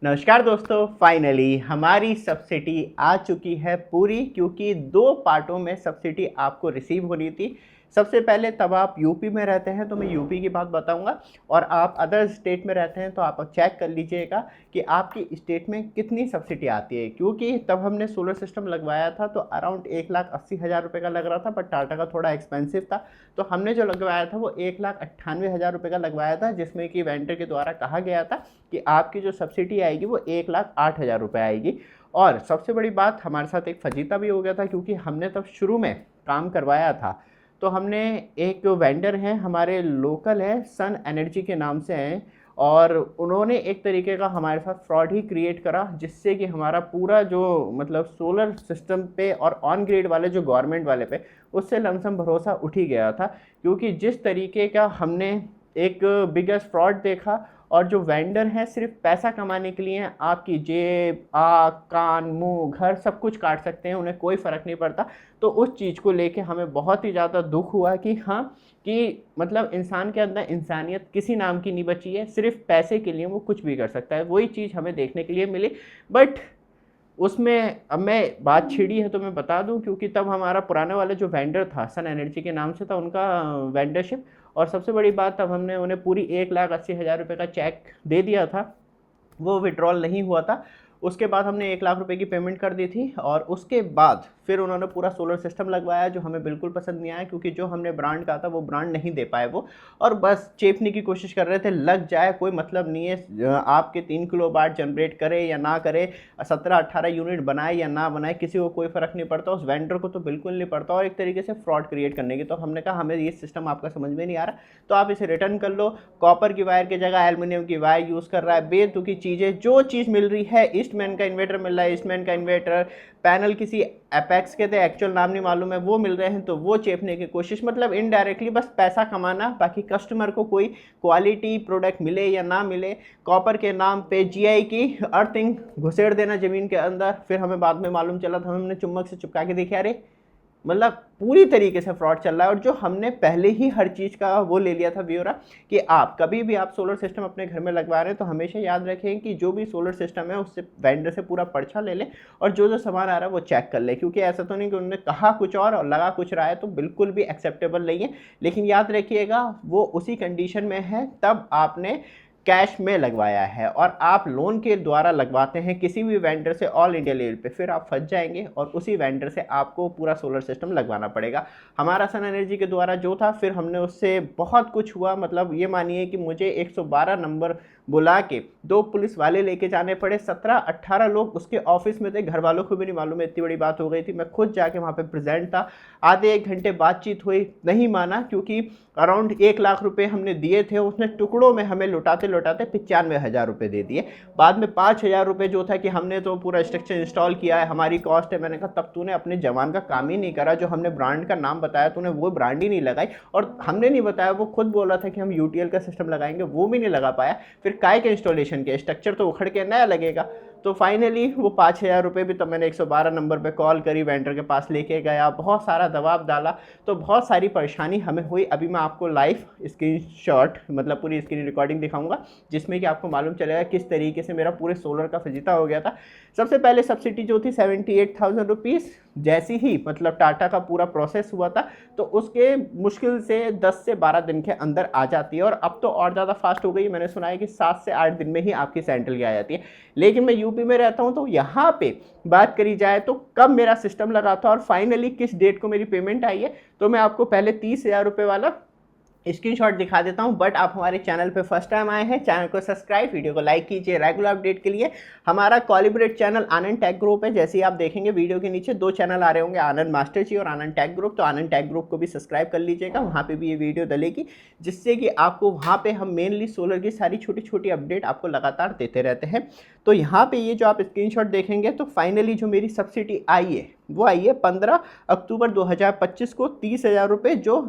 नमस्कार दोस्तों, फाइनली हमारी सब्सिडी आ चुकी है पूरी, क्योंकि 2 पार्टों में सब्सिडी आपको रिसीव होनी थी। सबसे पहले तब आप यूपी में रहते हैं तो मैं यूपी की बात बताऊंगा, और आप अदर स्टेट में रहते हैं तो आप चेक कर लीजिएगा कि आपकी स्टेट में कितनी सब्सिडी आती है। क्योंकि तब हमने सोलर सिस्टम लगवाया था तो अराउंड 1,80,000 रुपये का लग रहा था, बट टाटा का थोड़ा एक्सपेंसिव था। तो हमने जो लगवाया था वो 1,98,000 रुपये का लगवाया था, जिसमें कि वेंडर के द्वारा कहा गया था कि आपकी जो सब्सिडी आएगी वो 1,08,000 रुपये आएगी। और सबसे बड़ी बात, हमारे साथ एक फजीता भी हो गया था, क्योंकि हमने तब शुरू में काम करवाया था। तो हमने एक वेंडर हैं हमारे लोकल है, सन एनर्जी के नाम से हैं, और उन्होंने एक तरीके का हमारे साथ फ्रॉड ही क्रिएट करा, जिससे कि हमारा पूरा जो मतलब सोलर सिस्टम पे और ऑन ग्रिड वाले जो गवर्नमेंट वाले पे, उससे लमसम भरोसा उठ ही गया था। क्योंकि जिस तरीके का हमने एक बिगेस्ट फ्रॉड देखा, और जो वेंडर हैं सिर्फ पैसा कमाने के लिए आपकी जेब, आँख, कान, मुंह, घर सब कुछ काट सकते हैं, उन्हें कोई फ़र्क नहीं पड़ता। तो उस चीज़ को लेके हमें बहुत ही ज़्यादा दुख हुआ कि हाँ, कि मतलब इंसान के अंदर इंसानियत किसी नाम की नहीं बची है, सिर्फ पैसे के लिए वो कुछ भी कर सकता है। वही चीज़ हमें देखने के लिए मिली। बट उसमें अब मैं बात छिड़ी है तो मैं बता दूं, क्योंकि तब हमारा पुराने वाला जो वेंडर था, सन एनर्जी के नाम से था उनका वेंडरशिप। और सबसे बड़ी बात, तब हमने उन्हें पूरी 1,80,000 रुपये का चेक दे दिया था, वो विड्रॉल नहीं हुआ था। उसके बाद हमने 1,00,000 रुपए की पेमेंट कर दी थी, और उसके बाद फिर उन्होंने पूरा सोलर सिस्टम लगवाया, जो हमें बिल्कुल पसंद नहीं आया, क्योंकि जो हमने ब्रांड कहा था वो ब्रांड नहीं दे पाए वो। और बस चेपने की कोशिश कर रहे थे, लग जाए कोई मतलब नहीं है, आपके 3 किलो वाट जनरेट करे या ना करे, 17-18 यूनिट बनाए या ना बनाए, किसी को कोई फ़र्क नहीं पड़ता, उस वेंडर को तो बिल्कुल नहीं पड़ता, और एक तरीके से फ्रॉड क्रिएट करने की। तो हमने कहा हमें ये सिस्टम आपका समझ में नहीं आ रहा, तो आप इसे रिटर्न कर लो। कॉपर की वायर की जगह एल्युमिनियम की वायर यूज़ कर रहा है, बेतुकी चीज़ें, जो चीज़ मिल रही है, ईस्टमैन का इन्वर्टर मिल रहा है, ईस्टमैन का इन्वर्टर, पैनल किसी एपेक्स के थे, एक्चुअल नाम नहीं मालूम है, वो मिल रहे हैं, तो वो चेपने की कोशिश, मतलब इनडायरेक्टली बस पैसा कमाना, बाकी कस्टमर को कोई क्वालिटी प्रोडक्ट मिले या ना मिले। कॉपर के नाम पे जीआई की अर्थिंग घुसेड़ देना ज़मीन के अंदर। फिर हमें बाद में मालूम चला था, हमने चुम्बक से चिपका के देखे, अरे मतलब पूरी तरीके से फ्रॉड चल रहा है। और जो हमने पहले ही हर चीज़ का वो ले लिया था ब्यौरा, कि आप कभी भी आप सोलर सिस्टम अपने घर में लगवा रहे हैं तो हमेशा याद रखें कि जो भी सोलर सिस्टम है उससे वेंडर से पूरा पर्चा ले लें, और जो जो सामान आ रहा है वो चेक कर लें। क्योंकि ऐसा तो नहीं कि उन्होंने कहा कुछ और लगा कुछ रहा है, तो बिल्कुल भी एक्सेप्टेबल नहीं है। लेकिन याद रखिएगा, वो उसी कंडीशन में है तब आपने कैश में लगवाया है, और आप लोन के द्वारा लगवाते हैं किसी भी वेंडर से ऑल इंडिया लेवल पे, फिर आप फंस जाएंगे, और उसी वेंडर से आपको पूरा सोलर सिस्टम लगवाना पड़ेगा। हमारा सन एनर्जी के द्वारा जो था, फिर हमने उससे बहुत कुछ हुआ, मतलब ये मानिए कि मुझे 112 नंबर बुला के 2 पुलिस वाले लेके जाने पड़े, 17-18 लोग उसके ऑफिस में थे, घर वालों को भी नहीं मालूम है, इतनी बड़ी बात हो गई थी। मैं खुद जाके वहाँ पे प्रेजेंट था, आधे 1 घंटे बातचीत हुई, नहीं माना, क्योंकि अराउंड 1,00,000 रुपये हमने दिए थे, उसने टुकड़ों में हमें लुटाते लुटाते 95,000 रुपये दे दिए। बाद में 5,000 रुपये जो था कि हमने तो पूरा स्ट्रक्चर इंस्टॉल किया है, हमारी कॉस्ट है। मैंने कहा तब तूने अपने जवान का काम ही नहीं करा, जो हमने ब्रांड का नाम बताया तूने वो ब्रांड ही नहीं लगाई, और हमने नहीं बताया, वो खुद बोल रहा था कि हम यूटीएल का सिस्टम लगाएंगे, वो भी नहीं लगा पाया। फिर काय के इंस्टॉलेशन के, स्ट्रक्चर तो उखड़ के नया लगेगा। तो फाइनली वो 5,000 रुपये भी, तब मैंने 112 नंबर पे कॉल करी, वेंडर के पास लेके गया, बहुत सारा दबाव डाला, तो बहुत सारी परेशानी हमें हुई। अभी मैं आपको लाइव स्क्रीनशॉट, मतलब पूरी स्क्रीन रिकॉर्डिंग दिखाऊंगा, जिसमें कि आपको मालूम चलेगा किस तरीके से मेरा पूरे सोलर का फजीता हो गया था। सबसे पहले सब्सिडी जो थी 78,000 रुपीज़, जैसी ही मतलब टाटा का पूरा प्रोसेस हुआ था, तो उसके मुश्किल से 10 से 12 दिन के अंदर आ जाती है, और अब तो और ज़्यादा फास्ट हो गई। मैंने सुना है कि 7 से 8 दिन में ही आपकी सेंट्रल की आ जाती है। लेकिन मैं यूपी में रहता हूं, तो यहाँ पे बात करी जाए तो कब मेरा सिस्टम लगा था और फाइनली किस डेट को मेरी पेमेंट आई है, तो मैं आपको पहले 30,000 रुपये वाला स्क्रीनशॉट दिखा देता हूं। बट आप हमारे चैनल पे फर्स्ट टाइम आए हैं, चैनल को सब्सक्राइब, वीडियो को लाइक कीजिए रेगुलर अपडेट के लिए। हमारा कोलिब्रेट चैनल आनंद टेक ग्रुप है, जैसे ही आप देखेंगे वीडियो के नीचे 2 चैनल आ रहे होंगे, आनंद मास्टर जी और आनंद टेक ग्रुप। तो आनंद टेक ग्रुप को भी सब्सक्राइब कर लीजिएगा, वहाँ पे भी ये वीडियो डलेगी, जिससे कि आपको वहाँ पे हम मेनली सोलर की सारी छोटी छोटी अपडेट आपको लगातार देते रहते हैं। तो यहाँ पे ये जो आप स्क्रीनशॉट देखेंगे, तो फाइनली जो मेरी सब्सिडी आई है वो आई है 15 अक्टूबर 2025 को, 30,000 रुपये, जो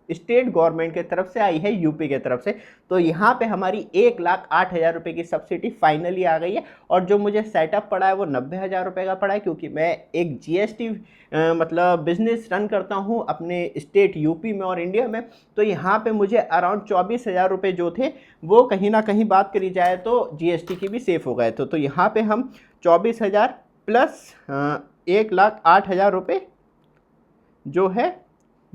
स्टेट गवर्नमेंट की तरफ से आई है, यूपी की तरफ से। तो यहाँ पे हमारी 1,08,000 रुपये की सब्सिडी फाइनली आ गई है। और जो मुझे सेटअप पड़ा है वो 90,000 रुपये का पड़ा है, क्योंकि मैं एक जीएसटी मतलब बिजनेस रन करता हूँ अपने स्टेट यूपी में और इंडिया में। तो यहाँ पे मुझे अराउंड 24,000 रुपये जो थे वो कहीं ना कहीं बात करी जाए तो जीएसटी की भी सेफ हो गए थे। तो यहाँ पे हम 24,000 प्लस 1,08,000 रुपये जो है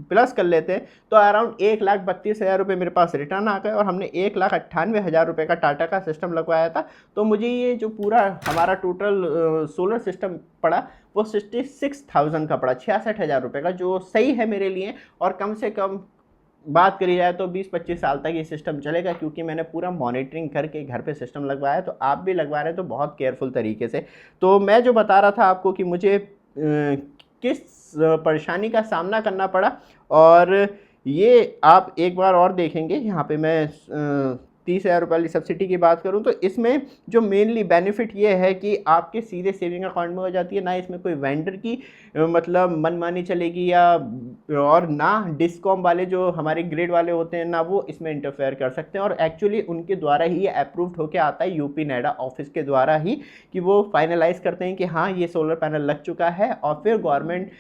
प्लस कर लेते हैं, तो अराउंड 1,32,000 रुपये मेरे पास रिटर्न आ गए। और हमने 1,98,000 रुपये का टाटा का सिस्टम लगवाया था। तो मुझे ये जो पूरा हमारा टोटल सोलर सिस्टम पड़ा वो 66,000 का पड़ा, 66,000 रुपये का, जो सही है मेरे लिए। और कम से कम बात करी जाए तो 20-25 साल तक ये सिस्टम चलेगा, क्योंकि मैंने पूरा मॉनिटरिंग करके घर पे सिस्टम लगवाया है। तो आप भी लगवा रहे हैं तो बहुत केयरफुल तरीके से। तो मैं जो बता रहा था आपको कि मुझे किस परेशानी का सामना करना पड़ा, और ये आप एक बार और देखेंगे। यहाँ पे मैं 30,000 रुपये वाली सब्सिडी की बात करूँ तो इसमें जो मेनली बेनिफिट ये है कि आपके सीधे सेविंग अकाउंट में हो जाती है, ना इसमें कोई वेंडर की मतलब मनमानी चलेगी, या और ना डिस्कॉम वाले जो हमारे ग्रिड वाले होते हैं ना वो इसमें इंटरफेयर कर सकते हैं। और एक्चुअली उनके द्वारा ही ये अप्रूव्ड होकर आता है यूपी नेडा ऑफिस के द्वारा ही, कि वो फाइनलाइज करते हैं कि हाँ ये सोलर पैनल लग चुका है। और फिर गवर्नमेंट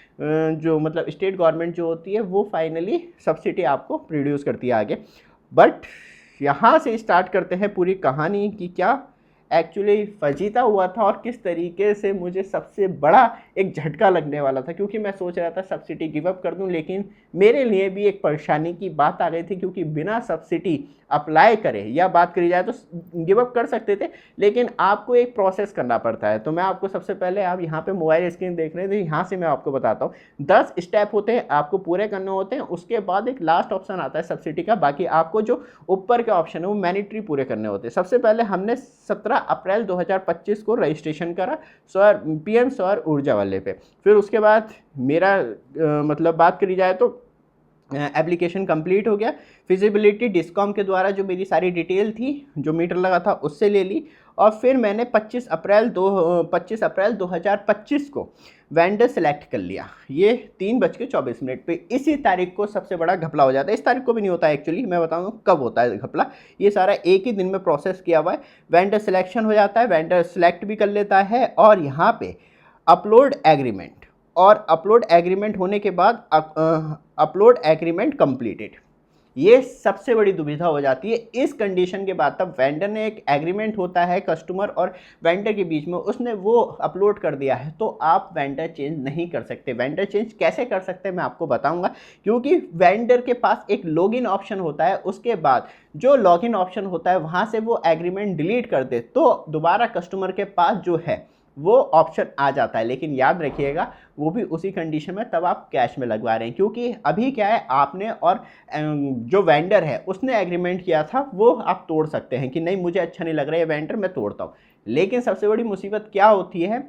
जो मतलब स्टेट गवर्नमेंट जो होती है वो फाइनली सब्सिडी आपको प्रोड्यूस करती है आगे। बट यहाँ से स्टार्ट करते हैं पूरी कहानी कि क्या एक्चुअली फजीता हुआ था और किस तरीके से मुझे सबसे बड़ा एक झटका लगने वाला था। क्योंकि मैं सोच रहा था सब्सिडी गिव अप कर दूं, लेकिन मेरे लिए भी एक परेशानी की बात आ गई थी, क्योंकि बिना सब्सिडी अप्लाई करे या बात करी जाए तो गिव अप कर सकते थे, लेकिन आपको एक प्रोसेस करना पड़ता है। तो मैं आपको सबसे पहले, आप यहाँ पे मोबाइल स्क्रीन देख रहे हैं, तो यहाँ से मैं आपको बताता हूँ 10 स्टेप होते हैं आपको पूरे करने होते हैं। उसके बाद एक लास्ट ऑप्शन आता है सब्सिडी का। बाकी आपको जो ऊपर के ऑप्शन है वो मैंडेटरी पूरे करने होते हैं। सबसे पहले हमने 17 अप्रैल 2025 को रजिस्ट्रेशन करा सौर पीएम सौर ऊर्जा वाले पे। फिर उसके बाद मेरा मतलब बात करी जाए तो एप्लीकेशन कंप्लीट हो गया। फिजिबिलिटी डिस्कॉम के द्वारा जो मेरी सारी डिटेल थी जो मीटर लगा था उससे ले ली। और फिर मैंने 25 अप्रैल 2025 को वेंडर सेलेक्ट कर लिया, ये 3:24 पे। इसी तारीख को सबसे बड़ा घपला हो जाता है। इस तारीख को भी नहीं होता है एक्चुअली, मैं बताऊंगा कब होता है घपला। ये सारा एक ही दिन में प्रोसेस किया हुआ है। वेंडर सिलेक्शन हो जाता है, वेंडर सेलेक्ट भी कर लेता है, और यहाँ पे अपलोड एग्रीमेंट, और अपलोड एग्रीमेंट होने के बाद अपलोड एग्रीमेंट कंप्लीटेड, ये सबसे बड़ी दुविधा हो जाती है। इस कंडीशन के बाद तब वेंडर ने एक एग्रीमेंट होता है कस्टमर और वेंडर के बीच में, उसने वो अपलोड कर दिया है, तो आप वेंडर चेंज नहीं कर सकते। वेंडर चेंज कैसे कर सकते हैं मैं आपको बताऊंगा, क्योंकि वेंडर के पास एक लॉगिन ऑप्शन होता है। उसके बाद जो लॉगिन ऑप्शन होता है वहाँ से वो एग्रीमेंट डिलीट कर दे तो दोबारा कस्टमर के पास जो है वो ऑप्शन आ जाता है। लेकिन याद रखिएगा वो भी उसी कंडीशन में तब आप कैश में लगवा रहे हैं, क्योंकि अभी क्या है, आपने और जो वेंडर है उसने एग्रीमेंट किया था वो आप तोड़ सकते हैं कि नहीं मुझे अच्छा नहीं लग रहा है वेंडर, मैं तोड़ता हूँ। लेकिन सबसे बड़ी मुसीबत क्या होती है,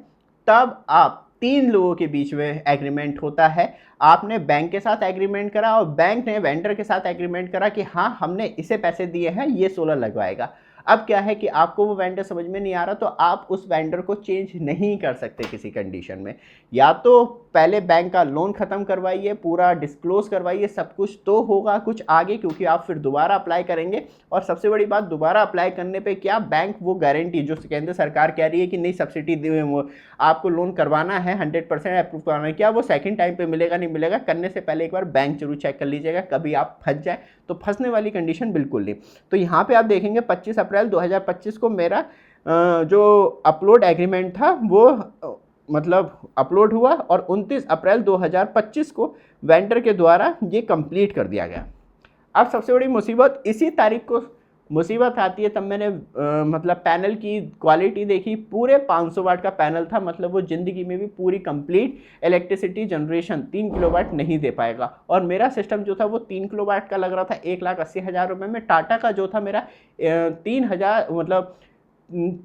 तब आप 3 लोगों के बीच में एग्रीमेंट होता है। आपने बैंक के साथ एग्रीमेंट करा और बैंक ने वेंडर के साथ एग्रीमेंट करा कि हाँ हमने इसे पैसे दिए हैं, ये सोलर लगवाएगा। अब क्या है कि आपको वो वेंडर समझ में नहीं आ रहा, तो आप उस वेंडर को चेंज नहीं कर सकते किसी कंडीशन में। या तो पहले बैंक का लोन ख़त्म करवाइए, पूरा डिस्क्लोज करवाइए, सब कुछ तो होगा कुछ आगे, क्योंकि आप फिर दोबारा अप्लाई करेंगे। और सबसे बड़ी बात, दोबारा अप्लाई करने पे क्या बैंक वो गारंटी जो केंद्र सरकार कह रही है कि नहीं सब्सिडी वो आपको लोन करवाना है 100% अप्रूव करवाना है, क्या वो सेकंड टाइम पे मिलेगा नहीं मिलेगा, करने से पहले एक बार बैंक जरूर चेक कर लीजिएगा, कभी आप फंस जाए तो फंसने वाली कंडीशन बिल्कुल नहीं। तो यहाँ पे आप देखेंगे 25 अप्रैल 2025 को मेरा जो अपलोड एग्रीमेंट था वो मतलब अपलोड हुआ, और 29 अप्रैल 2025 को वेंडर के द्वारा ये कंप्लीट कर दिया गया। अब सबसे बड़ी मुसीबत इसी तारीख को मुसीबत आती है, तब मैंने मतलब पैनल की क्वालिटी देखी, पूरे 500 वाट का पैनल था, मतलब वो ज़िंदगी में भी पूरी कंप्लीट इलेक्ट्रिसिटी जनरेशन 3 किलोवाट नहीं दे पाएगा। और मेरा सिस्टम जो था वो 3 किलोवाट का लग रहा था 1,80,000 रुपये में। टाटा का जो था मेरा 3,000 मतलब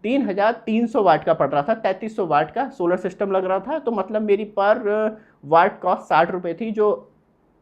3,300 वाट का पड़ रहा था, 3,300 वाट का सोलर सिस्टम लग रहा था। तो मतलब मेरी पर वाट कॉस्ट 60 रुपये थी, जो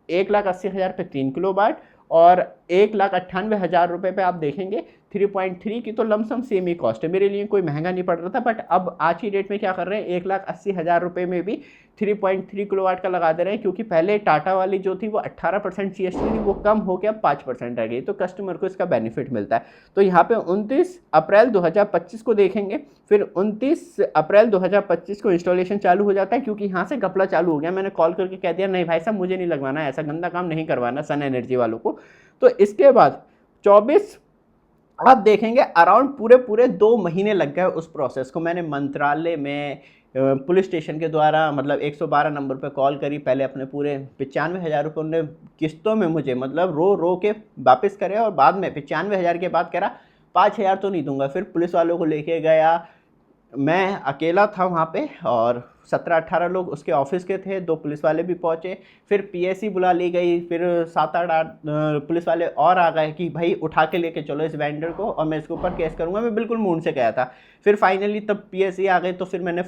1,80,000 पे 3 किलो वाट, और 1,98,000 रुपये पे आप देखेंगे 3.3 की तो लमसम सेम ही कॉस्ट है, मेरे लिए कोई महंगा नहीं पड़ रहा था। बट अब आज की डेट में क्या कर रहे हैं, 1,80,000 रुपये में भी 3.3 किलोवाट का लगा दे रहे हैं, क्योंकि पहले टाटा वाली जो थी वो 18% जीएसटी थी, वो कम हो गया 5% रह गई, तो कस्टमर को इसका बेनिफिट मिलता है। तो यहाँ पे 29 अप्रैल 2025 को देखेंगे, फिर 29 अप्रैल 2025 को इंस्टॉलेशन चालू हो जाता है, क्योंकि यहाँ से घपला चालू हो गया। मैंने कॉल करके कह दिया नहीं भाई साहब मुझे नहीं लगवाना, ऐसा गंदा काम नहीं करवाना सन एनर्जी वालों को। तो इसके बाद 24 आप देखेंगे अराउंड पूरे 2 महीने लग गए उस प्रोसेस को। मैंने मंत्रालय में पुलिस स्टेशन के द्वारा मतलब 112 नंबर पर कॉल करी, पहले अपने पूरे 95,000 रुपये उन्होंने किस्तों में मुझे मतलब रो के वापस करे, और बाद में 95,000 के बाद कह रहा 5,000 तो नहीं दूंगा। फिर पुलिस वालों को लेके गया, मैं अकेला था वहाँ पे और 17-18 लोग उसके ऑफिस के थे, 2 पुलिस वाले भी पहुँचे, फिर पीएससी बुला ली गई, फिर 7-8 पुलिस वाले और आ गए कि भाई उठा के लेके चलो इस वेंडर को और मैं इसके ऊपर केस करूँगा। मैं बिल्कुल मूड से गया था। फिर फाइनली तब पीएससी आ गए, तो फिर मैंने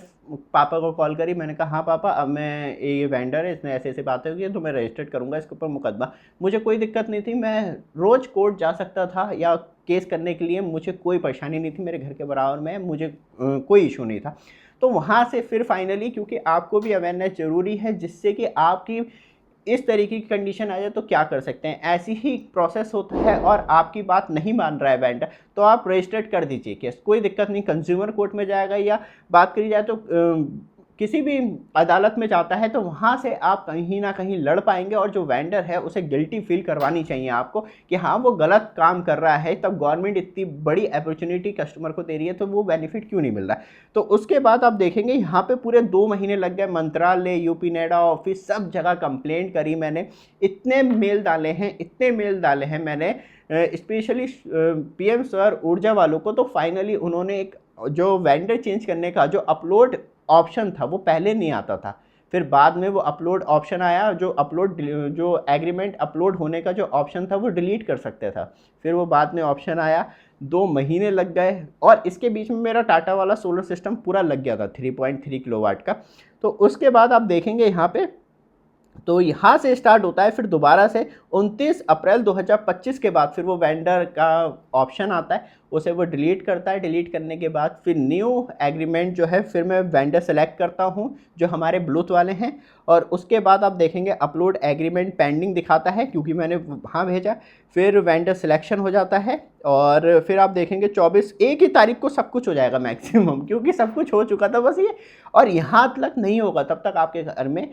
पापा को कॉल करी, मैंने कहा हाँ पापा अब मैं ये वेंडर है, इसने ऐसे ऐसे बातें हुई तो मैं रजिस्टर्ड करूँगा इसके ऊपर मुकदमा। मुझे कोई दिक्कत नहीं थी, मैं रोज़ कोर्ट जा सकता था या केस करने के लिए मुझे कोई परेशानी नहीं थी, मेरे घर के बराबर में, मुझे कोई इशू नहीं था। तो वहाँ से फिर फाइनली, क्योंकि आपको भी अवेयरनेस ज़रूरी है, जिससे कि आपकी इस तरीके की कंडीशन आ जाए तो क्या कर सकते हैं। ऐसी ही प्रोसेस होता है और आपकी बात नहीं मान रहा है वेंडर, तो आप रजिस्टर्ड कर दीजिए केस, कोई दिक्कत नहीं, कंज्यूमर कोर्ट में जाएगा, या बात करी जाए तो किसी भी अदालत में जाता है तो वहाँ से आप कहीं ना कहीं लड़ पाएंगे, और जो वेंडर है उसे गिल्टी फील करवानी चाहिए आपको कि हाँ वो गलत काम कर रहा है। तब गवर्नमेंट इतनी बड़ी अपॉर्चुनिटी कस्टमर को दे रही है तो वो बेनिफिट क्यों नहीं मिल रहा है। तो उसके बाद आप देखेंगे यहाँ पे पूरे 2 महीने लग गए, मंत्रालय, यूपी नेडा ऑफिस, सब जगह कंप्लेंट करी मैंने, इतने मेल डाले हैं मैंने, स्पेशली पीएम सर ऊर्जा वालों को। तो फाइनली उन्होंने एक जो वेंडर चेंज करने का जो अपलोड ऑप्शन था वो पहले नहीं आता था, फिर बाद में वो अपलोड ऑप्शन आया, जो एग्रीमेंट अपलोड होने का जो ऑप्शन था वो डिलीट कर सकते था, फिर वो बाद में ऑप्शन आया। 2 महीने लग गए, और इसके बीच में मेरा टाटा वाला सोलर सिस्टम पूरा लग गया था 3.3 किलोवाट का। तो उसके बाद आप देखेंगे यहाँ पे, तो यहाँ से स्टार्ट होता है, फिर दोबारा से 29 अप्रैल 2025 के बाद फिर वो वेंडर का ऑप्शन आता है, उसे वो डिलीट करता है। डिलीट करने के बाद फिर न्यू एग्रीमेंट जो है, फिर मैं वेंडर सेलेक्ट करता हूँ जो हमारे ब्लूथ वाले हैं, और उसके बाद आप देखेंगे अपलोड एग्रीमेंट पेंडिंग दिखाता है क्योंकि मैंने वहाँ भेजा। फिर वेंडर सिलेक्शन हो जाता है, और फिर आप देखेंगे 24 एक ही तारीख को सब कुछ हो जाएगा मैक्सिमम, क्योंकि सब कुछ हो चुका था बस ये। और यहाँ तक नहीं होगा तब तक आपके घर में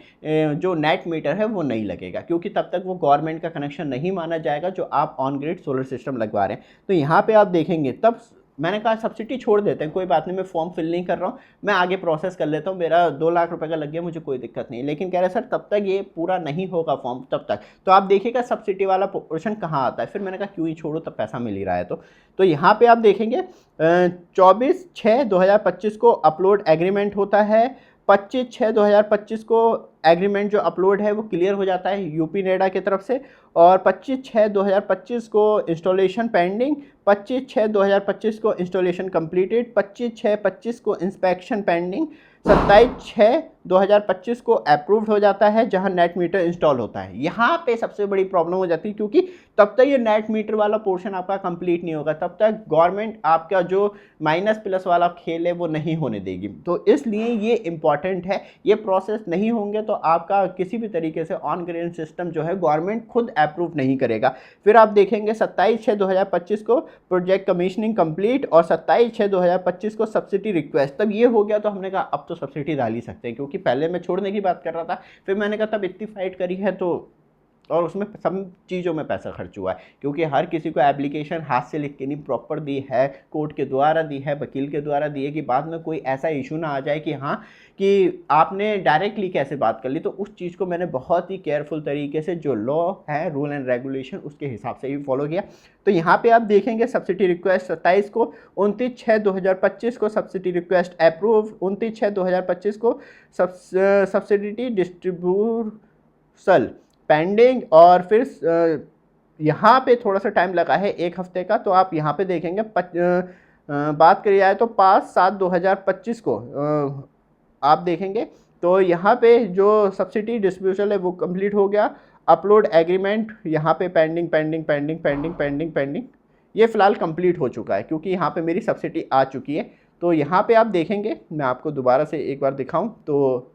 जो नेट मीटर है वो नहीं लगेगा, क्योंकि तब तक वो गवर्नमेंट का कनेक्शन नहीं माना जाएगा जो आप ऑन ग्रिड सोलर सिस्टम लगवा रहे हैं। तो यहाँ पे आप देखेंगे, तब मैंने कहा सब्सिडी छोड़ देते हैं, कोई बात नहीं, मैं फॉर्म फिल नहीं कर रहा हूँ, मैं आगे प्रोसेस कर लेता हूँ, मेरा 2 लाख रुपए का लग गया, मुझे कोई दिक्कत नहीं। लेकिन कह रहे सर तब तक ये पूरा नहीं होगा फॉर्म, तब तक तो आप देखिएगा सब्सिडी वाला पोर्शन कहाँ आता है। फिर मैंने कहा क्यों ही छोड़ो, तब पैसा मिल ही रहा है। तो यहाँ पे आप देखेंगे 24/6/2025 को अपलोड एग्रीमेंट होता है, 25/6/2025 को एग्रीमेंट जो अपलोड है वो क्लियर हो जाता है यूपी नेडा की तरफ से, और 25/6/2025 को इंस्टॉलेशन पेंडिंग, 25/6/2025 को इंस्टॉलेशन कंप्लीटेड, 25/6/25 को इंस्पेक्शन पेंडिंग, 27/6/2025 को अप्रूव्ड हो जाता है जहां नेट मीटर इंस्टॉल होता है। यहाँ पे सबसे बड़ी प्रॉब्लम हो जाती है, क्योंकि तब तक ये नेट मीटर वाला पोर्शन आपका कंप्लीट नहीं होगा, तब तक गवर्नमेंट आपका जो माइनस प्लस वाला खेल है वो नहीं होने देगी। तो इसलिए ये इंपॉर्टेंट है, ये प्रोसेस नहीं होंगे तो आपका किसी भी तरीके से ऑन ग्रिड सिस्टम जो है गवर्नमेंट खुद अप्रूव नहीं करेगा। फिर आप देखेंगे 27/6/2025 को प्रोजेक्ट कमीशनिंग कंप्लीट, और 27/6/2025 को सब्सिडी रिक्वेस्ट। तब ये हो गया तो हमने कहा अब तो सब्सिडी डाल ही सकते हैं, क्योंकि पहले मैं छोड़ने की बात कर रहा था, फिर मैंने कहा तब इतनी फाइट करी है तो, और उसमें सब चीज़ों में पैसा खर्च हुआ है, क्योंकि हर किसी को एप्लीकेशन हाथ से लिख के नहीं प्रॉपर दी है, कोर्ट के द्वारा दी है, वकील के द्वारा दी है, कि बाद में कोई ऐसा इशू ना आ जाए कि हाँ कि आपने डायरेक्टली कैसे बात कर ली। तो उस चीज़ को मैंने बहुत ही केयरफुल तरीके से जो लॉ है, रूल एंड रेगुलेशन, उसके हिसाब से ही फॉलो किया। तो यहाँ पे आप देखेंगे सब्सिडी रिक्वेस्ट 27 को, 29/6/2025 को सब्सिडी रिक्वेस्ट अप्रूव, 29/6/2025 को सब्सिडी डिस्ट्रीब्यूशन पेंडिंग, और फिर यहाँ पे थोड़ा सा टाइम लगा है 1 हफ्ते का। तो आप यहाँ पे देखेंगे बात करी जाए तो 5/7/2025 को आप देखेंगे तो यहाँ पे जो सब्सिडी डिस्ट्रीब्यूशन है वो कंप्लीट हो गया। अपलोड एग्रीमेंट यहाँ पे pending pending pending pending pending pending, ये फ़िलहाल कंप्लीट हो चुका है क्योंकि यहाँ पे मेरी सब्सिडी आ चुकी है। तो यहाँ पे आप देखेंगे, मैं आपको दोबारा से एक बार दिखाऊं तो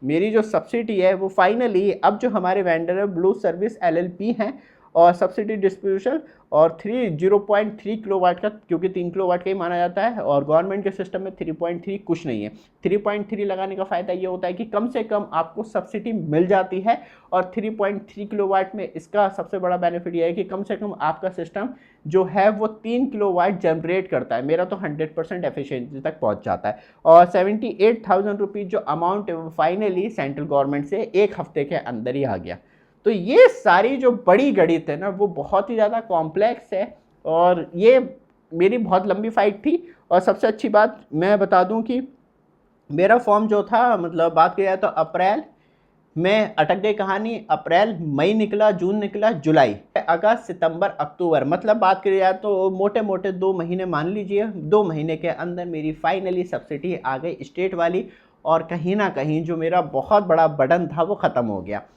मेरी जो सब्सिडी है वो फाइनली अब जो हमारे वेंडर है ब्लू सर्विस एलएलपी हैं और सब्सिडी डिस्ट्रीब्यूशन और 0.3 किलोवाट का, क्योंकि 3 किलोवाट का ही माना जाता है और गवर्नमेंट के सिस्टम में 3.3 कुछ नहीं है। 3.3 लगाने का फ़ायदा ये होता है कि कम से कम आपको सब्सिडी मिल जाती है और 3.3 किलोवाट में इसका सबसे बड़ा बेनिफिट ये है कि कम से कम आपका सिस्टम जो है वो 3 किलोवाट जनरेट करता है। मेरा तो 100% एफिशिएंसी तक पहुंच जाता है और 78,000 रुपीज़ जो अमाउंट है वो फाइनली सेंट्रल गवर्नमेंट से एक हफ्ते के अंदर ही आ गया। तो ये सारी जो बड़ी गणित है ना वो बहुत ही ज़्यादा कॉम्प्लेक्स है और ये मेरी बहुत लंबी फाइट थी। और सबसे अच्छी बात मैं बता दूं कि मेरा फॉर्म जो था, मतलब बात किया तो अप्रैल में अटक गई कहानी, अप्रैल मई निकला, जून निकला, जुलाई, अगस्त, सितंबर, अक्टूबर, मतलब बात करी जाए तो मोटे मोटे 2 महीने मान लीजिए। 2 महीने के अंदर मेरी फाइनली सब्सिडी आ गई स्टेट वाली और कहीं ना कहीं जो मेरा बहुत बड़ा बर्डन था वो ख़त्म हो गया।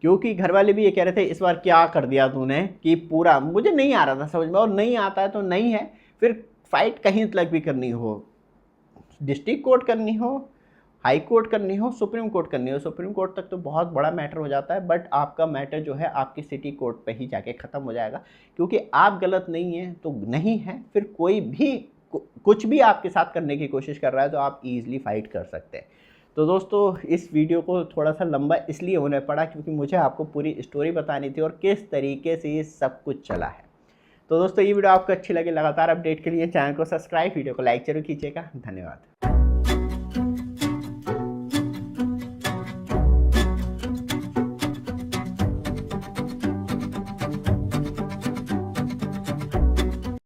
क्योंकि घर वाले भी ये कह रहे थे इस बार क्या कर दिया तूने कि पूरा, मुझे नहीं आ रहा था समझ में, और नहीं आता है तो नहीं है, फिर फाइट कहीं तक भी करनी हो, डिस्ट्रिक्ट कोर्ट करनी हो, हाई कोर्ट करनी हो, सुप्रीम कोर्ट करनी हो, सुप्रीम कोर्ट तक तो बहुत बड़ा मैटर हो जाता है, बट आपका मैटर जो है आपकी सिटी कोर्ट पे ही जाके ख़त्म हो जाएगा। क्योंकि आप गलत नहीं हैं तो नहीं है, फिर कोई भी कुछ भी आपके साथ करने की कोशिश कर रहा है तो आप ईजिली फाइट कर सकते हैं। तो दोस्तों इस वीडियो को थोड़ा सा लंबा इसलिए होने पड़ा क्योंकि मुझे आपको पूरी स्टोरी बतानी थी और किस तरीके से ये सब कुछ चला है। तो दोस्तों ये वीडियो आपको अच्छी लगी, लगातार अपडेट के लिए चैनल को सब्सक्राइब, वीडियो को लाइक जरूर कीजिएगा। धन्यवाद।